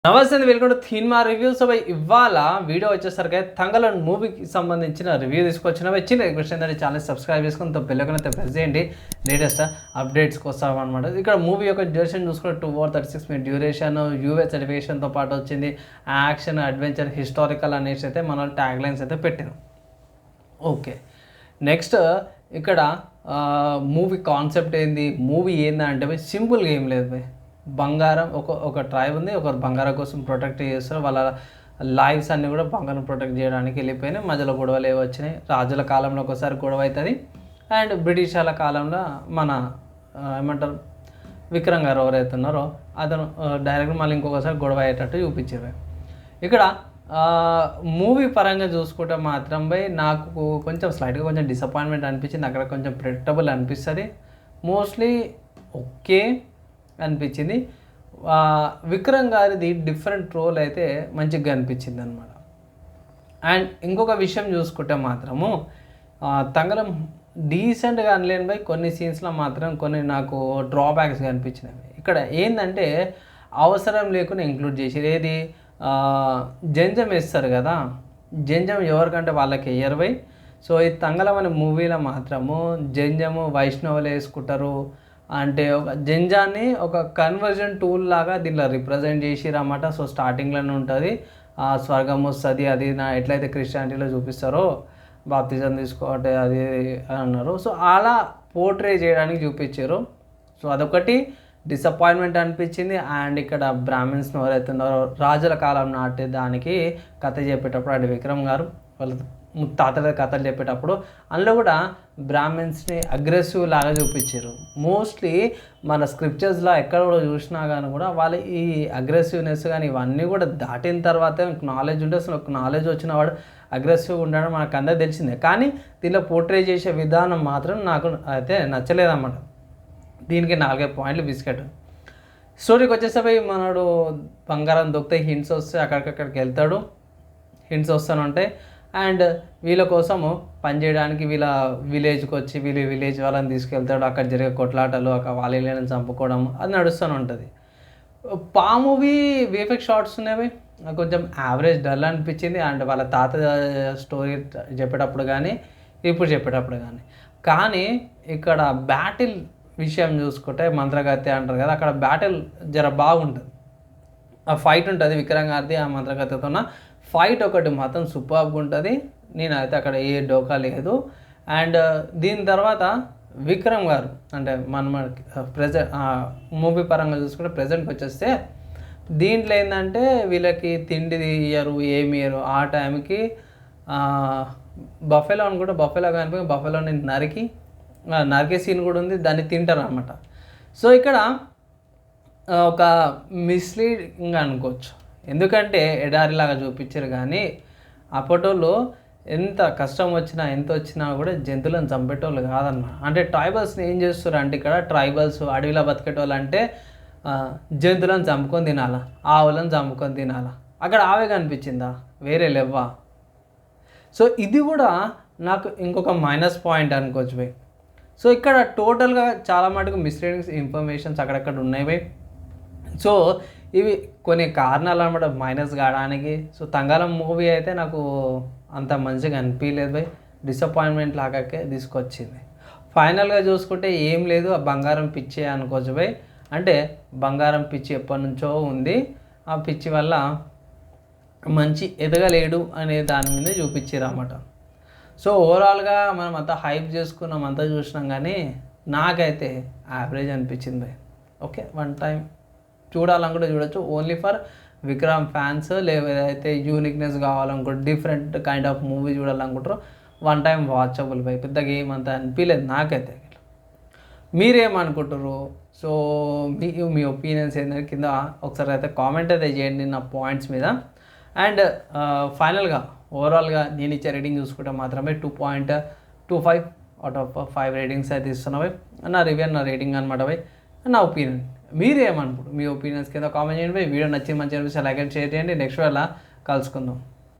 నమస్తే అండి, welcome to cinema reviews. ఇవాళ వీడియో వచ్చేసరికి తంగలన్ మూవీకి సంబంధించిన రివ్యూ తీసుకొచ్చిన చిన్న రిక్వెస్ట్ ఏంటంటే ఛానల్ సబ్స్క్రైబ్ చేసుకుని బెల్లైకాన్ ప్రెస్ చేయండి లేటెస్ట్ అప్డేట్స్ కోసం అనమాట. ఇక్కడ మూవీ యొక్క డ్యూరేషన్ చూసుకుంటే 2 hours 36 minutes డ్యూరేషన్, యూఎస్ సర్టిఫికేషన్తో పాటు వచ్చింది. యాక్షన్, అడ్వెంచర్, హిస్టారికల్ అనేసి అయితే మన ట్యాగ్ లైన్స్ అయితే పెట్టాను. ఓకే, నెక్స్ట్ ఇక్కడ మూవీ కాన్సెప్ట్ ఏంది, మూవీ ఏందంటే సింపుల్గా ఏం లేదు భయ్. బంగారం ఒక ట్రైబ్ ఉంది, ఒకరు బంగారం కోసం ప్రొటెక్ట్ చేస్తారు. వాళ్ళ లైఫ్స్ అన్నీ కూడా బంగారం ప్రొటెక్ట్ చేయడానికి వెళ్ళిపోయినాయి. మధ్యలో గొడవలు ఏవి వచ్చినాయి. రాజుల కాలంలో ఒకసారి గొడవ అవుతుంది, అండ్ బ్రిటిష్ వాళ్ళ కాలంలో మన ఏమంటారు విక్రమ్ గారు ఎవరైతే ఉన్నారో అతను డైరెక్ట్ మళ్ళీ ఇంకొకసారి గొడవ అయ్యేటట్టు చూపించారు. ఇక్కడ మూవీ పరంగా చూసుకుంటే మాత్రం బై నాకు స్లైట్గా కొంచెం డిసప్పాయింట్మెంట్ అనిపించింది. అక్కడ కొంచెం ప్రెడిక్టబుల్ అనిపిస్తుంది, మోస్ట్లీ ఓకే అనిపించింది. విక్రమ్ గారిది డిఫరెంట్ రోల్ అయితే మంచిగా అనిపించింది అనమాట. అండ్ ఇంకొక విషయం చూసుకుంటే మాత్రము తంగలం డీసెంట్గా అనలేని బై కొన్ని సీన్స్లో మాత్రం కొన్ని నాకు డ్రాబ్యాక్స్ కనిపించినవి. ఇక్కడ ఏంటంటే అవసరం లేకుండా ఇంక్లూడ్ చేసి ఏది జంజం వేస్తారు కదా, జంజం ఎవరికంటే వాళ్ళకి వేయరు బై. సో ఈ తంగలం అనే మూవీలో మాత్రము జంజము వైష్ణవులు వేసుకుంటారు. అంటే ఒక జంజాన్ని ఒక కన్వర్జన్ టూల్ లాగా దీంట్లో రిప్రజెంట్ చేసిరన్నమాట. సో స్టార్టింగ్లోనే ఉంటుంది స్వర్గం వస్తుంది, అది ఎట్లయితే క్రిస్టియానిటీలో చూపిస్తారో బాప్తిజం తీసుకోవటే అది అన్నారు. సో అలా పోర్ట్రే చేయడానికి చూపించారు. సో అదొకటి డిసప్పాయింట్మెంట్ అనిపించింది. అండ్ ఇక్కడ బ్రాహ్మిన్స్ ఎవరైతే ఉన్నారో రాజుల కాలం నాటి దానికి కథ చెప్పేటప్పుడు అంటే విక్రమ్ గారు వాళ్ళ ముత్తాతల కథలు చెప్పేటప్పుడు అందులో కూడా బ్రాహ్మిన్స్ని అగ్రెసివ్ లాగా చూపించారు. మోస్ట్లీ మన స్క్రిప్చర్స్లో ఎక్కడ కూడా చూసినా కానీ కూడా వాళ్ళు ఈ అగ్రెసివ్నెస్ కానీ ఇవన్నీ కూడా దాటిన తర్వాత నాలెడ్జ్ ఉంటే అసలు ఒక నాలెడ్జ్ వచ్చిన వాడు అగ్రెసివ్గా ఉండడం మనకు అందరూ తెలిసిందే. కానీ దీనిలో పోర్ట్రే చేసే విధానం మాత్రం నాకు అయితే నచ్చలేదన్నమాట. దీనికి 4 పాయింట్లు బిస్కెట్. స్టోరీకి వచ్చేసరికి మనడు బంగారం దొరికితే హింట్స్ వస్తే అక్కడికక్కడికి వెళ్తాడు, హింట్స్ వస్తూనే ఉంటాయి. అండ్ వీళ్ళ కోసము పనిచేయడానికి వీళ్ళ విలేజ్కి వచ్చి విలేజ్ వాళ్ళని తీసుకెళ్తాడు. అక్కడ జరిగే కొట్లాటలు, అక్కడ వాళ్ళని చంపుకోవడం అది నడుస్తూనే ఉంటుంది. మూవీ విఎఫ్ఎక్స్ షార్ట్స్ ఉన్నవి కొంచెం యావరేజ్ డల్ అనిపించింది. అండ్ వాళ్ళ తాత స్టోరీ చెప్పేటప్పుడు కానీ ఇప్పుడు చెప్పేటప్పుడు కానీ ఇక్కడ బ్యాటిల్ విషయం చూసుకుంటే మంత్రగతి అంటారు కదా, అక్కడ బ్యాటిల్ జర బాగుంటుంది. ఆ ఫైట్ ఉంటుంది విక్రమ్ గారిది ఆ మంత్రగతితో ఫైట్ ఒకటి మాత్రం సూపర్గా ఉంటుంది. నేనైతే అక్కడ ఏ డోకా లేదు. అండ్ దీని తర్వాత విక్రమ్ గారు అంటే మన ప్రెజెంట్ మూవీ పరంగా చూసుకుంటే ప్రెజెంట్కి వచ్చేస్తే దీంట్లో ఏంటంటే వీళ్ళకి తిండి ఇయ్యరు, ఏమి ఇయ్యరు. ఆ టైంకి బఫెలో అనుకుంటే బఫెలో కనిపోయి బఫెలోని నరికే సీన్ కూడా ఉంది, దాన్ని తింటారు అన్నమాట. సో ఇక్కడ ఒక మిస్లీడింగ్ అనుకోవచ్చు, ఎందుకంటే ఎడారిలాగా చూపించారు. కానీ అప్పటోళ్ళు ఎంత కష్టం వచ్చినా ఎంత వచ్చినా కూడా జంతువులను చంపేటోళ్ళు కాదన్నమాట. అంటే ట్రైబల్స్ని ఏం చేస్తారు అంటే ఇక్కడ ట్రైబల్స్ అడవిలో బతికేటోళ్ళు అంటే జంతువులను చంపుకొని తినాలా, ఆవులను చంపుకొని తినాలా. అక్కడ ఆవే కనిపించిందా, వేరే లేవా? సో ఇది కూడా నాకు ఇంకొక మైనస్ పాయింట్ అనుకోవచ్చు బై. సో ఇక్కడ టోటల్గా చాలా మటుకు మిస్లీడింగ్ ఇన్ఫర్మేషన్స్ అక్కడక్కడ ఉన్నాయి బై. సో ఇవి కొన్ని కారణాలు అన్నమాట మైనస్ కావడానికి. సో తంగలం మూవీ అయితే నాకు అంత మంచిగా అనిపించలేదు బై, డిసప్పాయింట్మెంట్ లాగాకే తీసుకొచ్చింది. ఫైనల్గా చూసుకుంటే ఏం లేదు, ఆ బంగారం పిచ్చి అనుకోవచ్చు బై. అంటే బంగారం పిచ్చి ఎప్పటి నుంచో ఉంది, ఆ పిచ్చి వల్ల మంచి ఎదగలేడు అనే దాని మీద చూపించారు అన్నమాట. సో ఓవరాల్గా మనం అంతా హైప్ చేసుకున్నాం, అంతా చూసినాం, కానీ నాకైతే యావరేజ్ అనిపించింది బై. ఓకే, వన్ టైం చూడాలనుకుంటే చూడొచ్చు, ఓన్లీ ఫర్ విక్రమ్ ఫ్యాన్స్. లేదైతే యూనిక్నెస్ కావాలనుకుంటే డిఫరెంట్ కైండ్ ఆఫ్ మూవీ చూడాలనుకుంటారో వన్ టైం వాచబుల్ బై. పెద్దగా ఏమంతా అనిపించలేదు నాకైతే. మీరేమనుకుంటారు? సో మీ ఒపీనియన్స్ ఏంటంటే కింద ఒకసారి అయితే కామెంట్ అయితే చేయండి నా పాయింట్స్ మీద. అండ్ ఫైనల్గా ఓవరాల్గా నేను ఇచ్చే రేటింగ్ చూసుకుంటే మాత్రమే 2.25 out of 5 రేటింగ్స్ అయితే ఇస్తున్నా బై. నా రివ్యూ నా రేటింగ్ అనమాట బై, నా ఒపీనియన్. మీరేమనుకుంటారు? మీ ఒపీనియన్స్ కింద కామెంట్ చేయండి బై. వీడియో నచ్చింది మంచిగా అనిపిస్తే లైక్ అండ్ షేర్ చేయండి. నెక్స్ట్ వేళ కలుసుకుందాం.